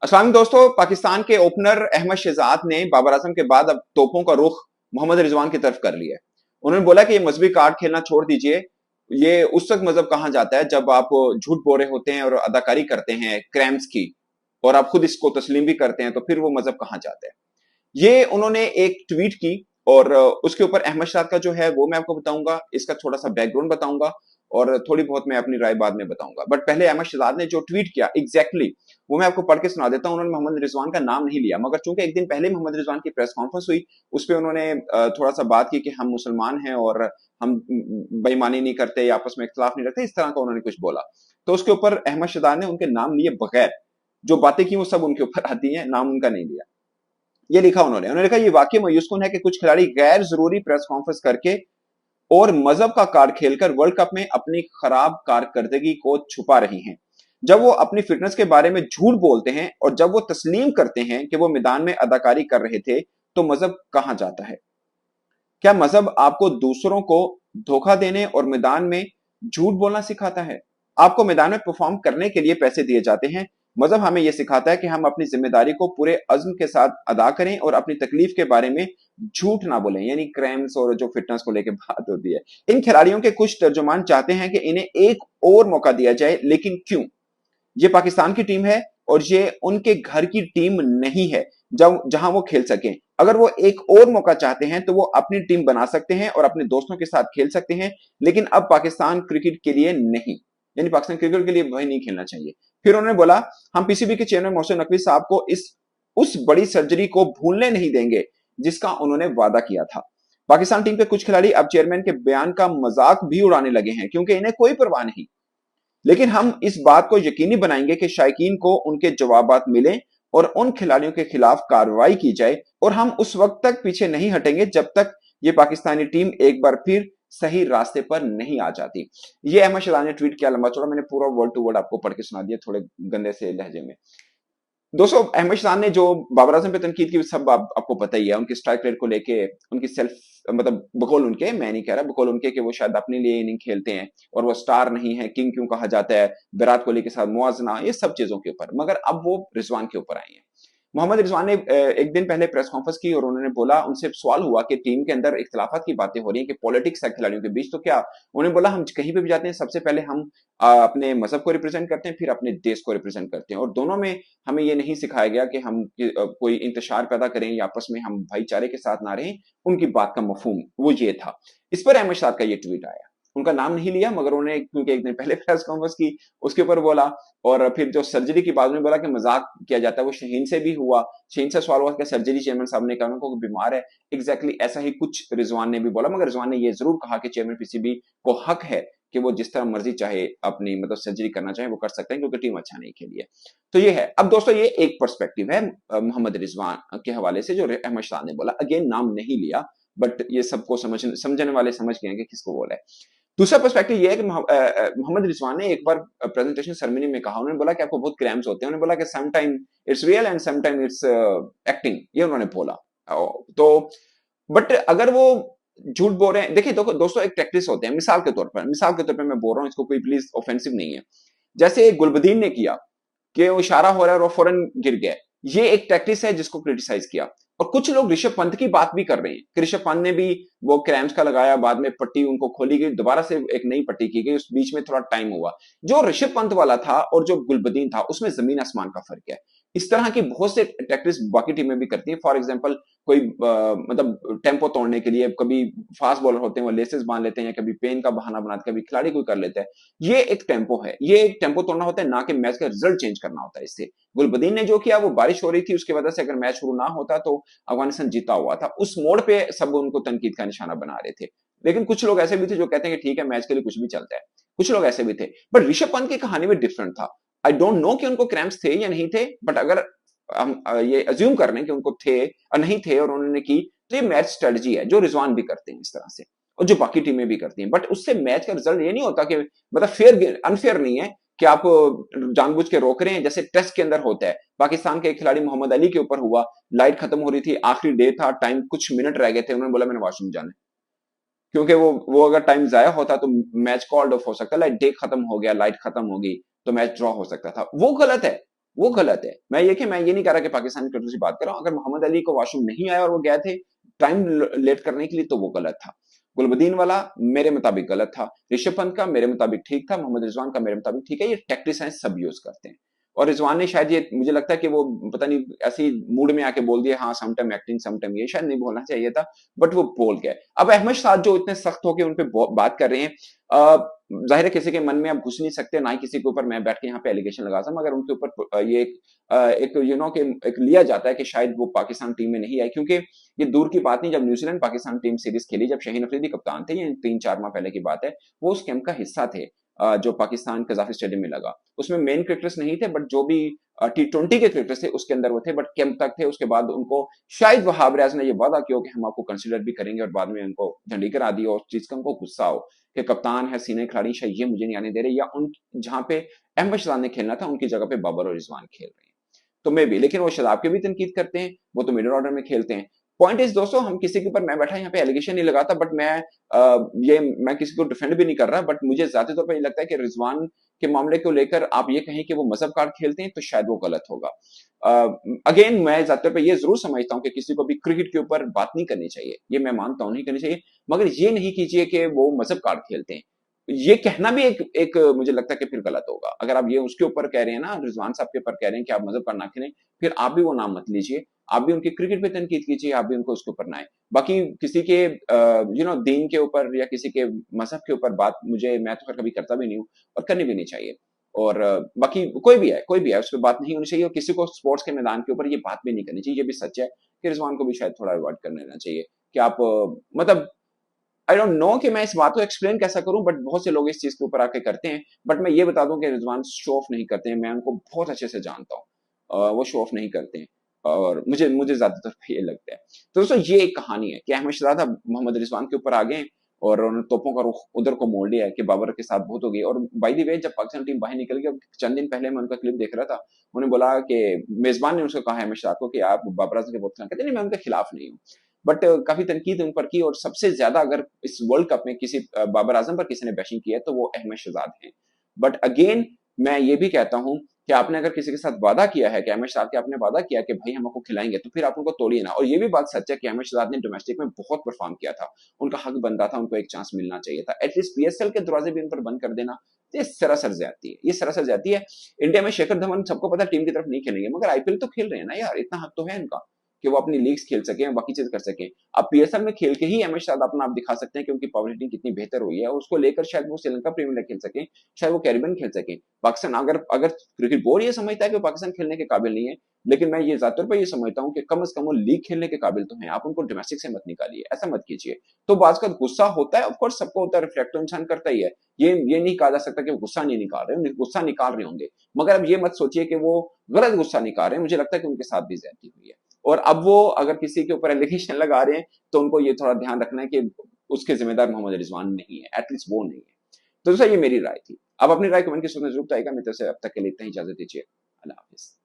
अस्सलाम दोस्तों, पाकिस्तान के ओपनर अहमद शहजाद ने बाबर आजम के बाद अब तोपों का रुख मोहम्मद रिजवान की तरफ कर लिया है। उन्होंने बोला कि ये मजहबी कार्ड खेलना छोड़ दीजिए। ये उस वक्त मजहब कहा जाता है जब आप झूठ बोल रहे होते हैं और अदाकारी करते हैं क्राइम्स की, और आप खुद इसको तस्लीम भी करते हैं, तो फिर वो मजहब कहा जाता है। ये उन्होंने एक ट्वीट की, और उसके ऊपर अहमद शाह का जो है वो मैं आपको बताऊंगा, इसका थोड़ा सा बैकग्राउंड बताऊंगा, और थोड़ी बहुत मैं अपनी राय बाद में बताऊंगा। बट पहले अहमद शहजाद ने जो ट्वीट किया एग्जैक्टली वो मैं आपको पढ़ के सुना देता हूं। उन्होंने मोहम्मद रिजवान का नाम नहीं लिया, मगर चूंकि एक दिन पहले मोहम्मद रिजवान की प्रेस कॉन्फ्रेंस हुई, उस पर उन्होंने थोड़ा सा बात की कि हम मुसलमान हैं और हम बेईमानी नहीं करते या आपस में इख्तलाफ नहीं रखते, इस तरह का उन्होंने कुछ बोला। तो उसके ऊपर अहमद शहजाद ने उनके नाम लिए बगैर जो बातें की वो सब उनके ऊपर आती हैं, नाम उनका नहीं लिया। ये लिखा उन्होंने कहा, ये वाकई मायूसकुन है कि कुछ खिलाड़ी गैर जरूरी प्रेस कॉन्फ्रेंस करके और मजहब का कार्ड खेलकर वर्ल्ड कप में अपनी खराब कारकर्दगी को छुपा रही हैं। जब वो अपनी फिटनेस के बारे में झूठ बोलते हैं और जब वो तस्लीम करते हैं कि वो मैदान में अदाकारी कर रहे थे, तो मजहब कहां जाता है? क्या मजहब आपको दूसरों को धोखा देने और मैदान में झूठ बोलना सिखाता है? आपको मैदान में परफॉर्म करने के लिए पैसे दिए जाते हैं। मजहब हमें यह सिखाता है कि हम अपनी जिम्मेदारी को पूरे अज़्म के साथ अदा करें और अपनी तकलीफ के बारे में झूठ ना बोलें, यानी क्राइम्स और जो फिटनेस को लेकर बात होती है। इन खिलाड़ियों के कुछ तर्जुमान चाहते हैं कि इन्हें एक और मौका दिया जाए, लेकिन क्यों? ये पाकिस्तान की टीम है और ये उनके घर की टीम नहीं है जब जहां वो खेल सकें। अगर वो एक और मौका चाहते हैं तो वो अपनी टीम बना सकते हैं और अपने दोस्तों के साथ खेल सकते हैं, लेकिन अब पाकिस्तान क्रिकेट के लिए नहीं, यानी पाकिस्तान क्रिकेट के लिए वही नहीं खेलना चाहिए। फिर उन्होंने बोला, हम पीसीबी के चेयरमैन मोहसिन नकवी साहब को इस उस बड़ी सर्जरी को भूलने नहीं देंगे जिसका उन्होंने वादा किया था। पाकिस्तान टीम के कुछ खिलाड़ी अब चेयरमैन के बयान का मजाक भी उड़ाने लगे हैं, क्योंकि इन्हें कोई परवाह नहीं। लेकिन हम इस बात को यकीनी बनाएंगे कि शायकीन को उनके जवाबात मिले और उन खिलाड़ियों के खिलाफ कार्रवाई की जाए, और हम उस वक्त तक पीछे नहीं हटेंगे जब तक ये पाकिस्तानी टीम एक बार फिर सही रास्ते पर नहीं आ जाती। ये अहमद शहजाद ने ट्वीट किया, लंबा चौड़ा, मैंने पूरा वर्ड टू वर्ड आपको पढ़ के सुना दिया थोड़े गंदे से लहजे में। दोस्तों, अहमद शाह ने जो बाबर आजम पे तनकीद की सब आपको पता ही है, उनकी स्ट्राइक रेट को लेके, उनकी सेल्फ मतलब बकौल उनके, मैं नहीं कह रहा, बकौल उनके कि वो शायद अपने लिए इनिंग खेलते हैं और वो स्टार नहीं है, किंग क्यों कहा जाता है, विराट कोहली के साथ मुआजना, ये सब चीजों के ऊपर। मगर अब वो रिजवान के ऊपर आई है। मोहम्मद रिजवान ने एक दिन पहले प्रेस कॉन्फ्रेंस की और उन्होंने बोला, उनसे सवाल हुआ कि टीम के अंदर इख्तलाफात की बातें हो रही हैं कि पॉलिटिक्स है खिलाड़ियों के बीच, तो क्या? उन्होंने बोला, हम कहीं पे भी जाते हैं सबसे पहले हम अपने मजहब को रिप्रेजेंट करते हैं, फिर अपने देश को रिप्रेजेंट करते हैं, और दोनों में हमें ये नहीं सिखाया गया कि हम कोई इंतशार पैदा करें या आपस में हम भाईचारे के साथ ना रहें। उनकी बात का मफहूम वो ये था। इस पर अहमद शाह का ये ट्वीट आया। उनका नाम नहीं लिया, मगर उन्होंने क्योंकि एक दिन पहले प्रेस कॉन्फ्रेंस की, उसके ऊपर बोला। और फिर जो सर्जरी की बात में बोला कि मजाक किया जाता है, वो शहीन से भी हुआ। शहीन से सवाल हुआ कि सर्जरी चेयरमैन साहब ने कहा उनको बीमार है, एग्जैक्टली ऐसा ही कुछ रिजवान ने भी बोला। मगर रिजवान ने ये जरूर कहा कि चेयरमैन पीसीबी को हक है कि वो जिस तरह मर्जी चाहे अपनी मतलब सर्जरी करना चाहे वो कर सकते हैं, क्योंकि टीम अच्छा नहीं खेली है। तो ये है। अब दोस्तों, ये एक पर्सपेक्टिव है मोहम्मद रिजवान के हवाले से जो अहमद शाह ने बोला। अगेन, नाम नहीं लिया, बट ये सबको समझने वाले समझ गए कि किसको बोला है। दूसरा पर्सपेक्टिव ये है कि मोहम्मद रिजवान ने एक बार प्रेजेंटेशन सेरेमनी में कहा, उन्होंने बोला कि आपको बहुत क्रैम्स होते हैं। उन्होंने बोला कि some time it's real and some time it's acting, ये उन्होंने बोला। तो बट अगर वो झूठ बोल रहे हैं, देखिए दोस्तों, एक प्रैक्टिस होते हैं। मिसाल के तौर पर मैं बोल रहा हूं, इसको कोई प्लीज ऑफेंसिव नहीं है। जैसे गुलबदीन ने किया कि वो इशारा हो रहा है और वो फौरन गिर गया, ये एक टैक्टिस है जिसको क्रिटिसाइज किया। और कुछ लोग ऋषभ पंत की बात भी कर रहे हैं कि ऋषभ पंत ने भी वो क्रैम्स का लगाया, बाद में पट्टी उनको खोली गई, दोबारा से एक नई पट्टी की गई, उस बीच में थोड़ा टाइम हुआ। जो ऋषभ पंत वाला था और जो गुलबदीन था, उसमें जमीन आसमान का फर्क है। इस तरह की बहुत से टैक्टिस बाकी टीमें भी करती हैं। फॉर एग्जाम्पल, कोई मतलब टेम्पो तोड़ने के लिए कभी फास्ट बॉलर होते हैं, वो लेसेस बांध लेते हैं, या कभी पेन का बहाना बनाते, कभी खिलाड़ी कोई कर लेता है। ये एक टेम्पो है, ये एक टेम्पो तोड़ना होता है, ना कि मैच का रिजल्ट चेंज करना होता है। इससे गुलबदीन ने जो किया, वो बारिश हो रही थी, उसकी वजह से अगर मैच शुरू ना होता तो अफगानिस्तान जीता हुआ था। उस मोड़ पे सब उनको तनकीद का निशाना बना रहे थे। लेकिन कुछ लोग ऐसे भी थे जो कहते हैं कि ठीक है, मैच के लिए कुछ भी चलता है। कुछ लोग ऐसे भी थे। बट ऋषभ पंत की कहानी में डिफरेंट था। आई डोंट नो कि उनको क्रैम्प्स थे या नहीं थे, बट अगर हम ये अज्यूम कर लें कि उनको थे और नहीं थे और उन्होंने की, तो ये मैच स्ट्रेटजी है जो रिजवान भी करते हैं इस तरह से, और जो बाकी टीमें भी करती हैं। बट उससे मैच का रिजल्ट ये नहीं होता कि मतलब फेयर, अनफेयर नहीं है कि आप जानबूझ के रोक रहे हैं, जैसे टेस्ट के अंदर होता है। पाकिस्तान के एक खिलाड़ी मोहम्मद अली के ऊपर हुआ, लाइट खत्म हो रही थी, आखिरी डे था, टाइम कुछ मिनट रह गए थे, उन्होंने बोला मैंने वॉशरूम जाना है, क्योंकि वो अगर टाइम जाया होता तो मैच कॉल्ड ऑफ हो सकता है। लाइट डे खत्म हो गया, लाइट खत्म होगी, तो मैच ड्रॉ हो सकता था। वो गलत है। वो गलत है। मैं ये नहीं कह रहा कि पाकिस्तानी क्रिकेटर से बात कर रहा हूं, अगर मोहम्मद अली को वॉशरूम नहीं आया और वो गए थे टाइम लेट करने के लिए तो वो गलत था। गुलबदीन वाला मेरे मुताबिक गलत था, ऋषभ पंत का मेरे मुताबिक ठीक था, मोहम्मद रिजवान का मेरे मुताबिक ठीक है। ये टैक्टिसाइंस सब यूज करते हैं, और रिजवान ने शायद ये, मुझे लगता है कि वो पता नहीं ऐसी मूड में आके बोल दिया, हाँ समटाइम एक्टिंग समटाइम ये, शायद नहीं बोलना चाहिए था, बट वो बोल गए। अब अहमद साद जो इतने सख्त होकर उन पे बात कर रहे हैं, जाहिर है किसी के मन में आप घुस नहीं सकते, ना ही किसी के ऊपर मैं बैठ के यहाँ पे एलिगेशन लगा सकता, मगर उनके ऊपर ये एक यू नो कि एक लिया जाता है कि शायद वो पाकिस्तान टीम में नहीं आए, क्योंकि ये दूर की बात नहीं, जब न्यूजीलैंड पाकिस्तान टीम सीरीज खेली, जब शाहीन अफरीदी कप्तान थे, ये 3-4 माह पहले की बात है, वो उस कैंप का हिस्सा थे जो पाकिस्तान कजाफी स्टेडियम में लगा। उसमें मेन क्रिकेटर्स नहीं थे, बट जो भी T20 के क्रिकेटर्स थे उसके अंदर वो थे, बट कैंप तक थे। उसके बाद उनको शायद वहाब रियाज ने ये वादा किया कि हम आपको कंसिडर भी करेंगे, और बाद में उनको झंडी करा दी, और चीज का उनको गुस्सा हो कि कप्तान है, सीनियर खिलाड़ी, शायद ये मुझे नहीं आने दे रहे, या उन जहां पे अहमद शहजाद ने खेलना था उनकी जगह पे बाबर और रिजवान खेल रहे हैं। तो मे भी, लेकिन वो शदाब की भी तनकीद करते हैं, वो तो मिडिल ऑर्डर में खेलते हैं। पॉइंट इज दोस्तों, हम किसी के ऊपर, मैं बैठा यहाँ पे एलिगेशन नहीं लगाता, बट ये मैं किसी को डिफेंड भी नहीं कर रहा, बट मुझे ज्यादा तौर पर ये लगता है कि रिजवान के मामले को लेकर आप ये कहें कि वो मजहब कार्ड खेलते हैं तो शायद वो गलत होगा। अगेन मैं ज्यादातर पे ये जरूर समझता हूँ कि किसी को भी क्रिकेट के ऊपर बात नहीं करनी चाहिए, ये मैं मानता हूँ नहीं करनी चाहिए, मगर ये नहीं कीजिए कि वो मजहब कार्ड खेलते हैं। ये कहना भी एक मुझे लगता है कि फिर गलत होगा। अगर आप ये उसके ऊपर कह रहे हैं ना, रिजवान साहब के ऊपर कह रहे हैं कि आप मजहब कार्ड ना खेलें, फिर आप भी वो नाम मत लीजिए, आप भी उनकी क्रिकेट पे तनकीद कीजिए, आप भी उनको उसके ऊपर ना आए। बाकी किसी के दीन के ऊपर या किसी के मजहब के ऊपर बात, मैं तो कभी करता भी नहीं हूँ और करनी भी नहीं चाहिए। और बाकी कोई भी है उस पर बात नहीं होनी चाहिए, और किसी को स्पोर्ट्स के मैदान के ऊपर ये बात भी नहीं करनी चाहिए। ये भी सच है कि रिजवान को भी शायद थोड़ा अवॉइड कर लेना चाहिए कि आप मतलब आई डोंट नो कि मैं इस बात को एक्सप्लेन कैसा करूं, बट बहुत से लोग इस चीज के ऊपर आके करते हैं। बट मैं ये बता दूं कि रिजवान शो ऑफ नहीं करते हैं, मैं उनको बहुत अच्छे से जानता हूं, वो शो ऑफ नहीं करते हैं, और मुझे मुझे ज्यादातर ये लगता है। तो दोस्तों ये एक कहानी है कि अहमद शहजाद अब मोहम्मद रिजवान के ऊपर आ गए, और उन्होंने तोपों का रुख उधर को मोड़ लिया है कि बाबर के साथ बहुत हो गई। और बाय द वे, जब पाकिस्तान टीम बाहर निकल गई, चंद दिन पहले मैं उनका क्लिप देख रहा था, उन्होंने बोला कि मेजबान ने उसको कहा है अहमद शहजाद को कि आप बाबर आजम के बहुत खिलाफ, कहते नहीं मैं उनके खिलाफ नहीं हूँ, बट काफी तनकीद उन पर की, और सबसे ज्यादा अगर इस वर्ल्ड कप में किसी बाबर आजम पर किसी ने बैशिंग की है तो वो अहमद शहजाद हैं। बट अगेन मैं ये भी कहता हूं कि आपने अगर किसी के साथ वादा किया है कि अहमद शहजाद के आपने वादा किया कि भाई हम आपको खिलाएंगे, तो फिर आप उनको तोड़िए ना। और ये भी बात सच है कि अहमद शहजाद ने डोमेस्टिक में बहुत परफॉर्म किया था, उनका हक बनता था, उनको एक चांस मिलना चाहिए था, एटलीस्ट PSL के दरवाजे भी उन पर बंद कर देना। ये सरासर ज्यादती है, ये सरासर ज्यादती है। इंडिया में शेखर धवन सबको पता टीम की तरफ नहीं खेलेंगे, मगर IPL तो खेल रहे हैं ना यार, इतना हक तो है इनका कि वो अपनी लीग्स खेल सके, बाकी चीज कर सके। अब PSL में खेल के ही अहमद शहजाद अपना आप दिखा सकते हैं कि उनकी पावर हिटिंग कितनी बेहतर हुई है, और उसको लेकर शायद वो श्रीलंका प्रीमियर लीग खेल सके, शायद वो कैरिबियन खेल सके। पाकिस्तान, अगर अगर क्रिकेट बोर्ड ये समझता है कि पाकिस्तान खेलने के काबिल नहीं है, लेकिन मैं ये ज्यादातर पर ये समझता हूँ कि कम से कम वो लीग खेलने के काबिल तो है, आप उनको डोमेस्टिक से मत निकालिए, ऐसा मत कीजिए। तो बात का गुस्सा होता है, ऑफकोर्स सबको होता है, रिफ्लेक्ट तो इंसान करता ही है। ये नहीं कहा जा सकता कि वो गुस्सा नहीं निकाल रहे, गुस्सा निकाल रहे होंगे, मगर अब ये मत सोचिए कि वो गलत गुस्सा निकाल रहे हैं। मुझे लगता है कि उनके साथ भी ज्यादती हुई है, और अब वो अगर किसी के ऊपर एलिगेशन लगा रहे हैं तो उनको ये थोड़ा ध्यान रखना है कि उसके जिम्मेदार मोहम्मद रिजवान नहीं है, एटलीस्ट वो नहीं है। तो दोस्तों ये मेरी राय थी, आप अपनी राय कमेंट के सूचना जरूर बताइएगा। मेरे तरफ से अब तक के लिए इतना ही, इजाजत दीजिए, अल्लाह हाफिज।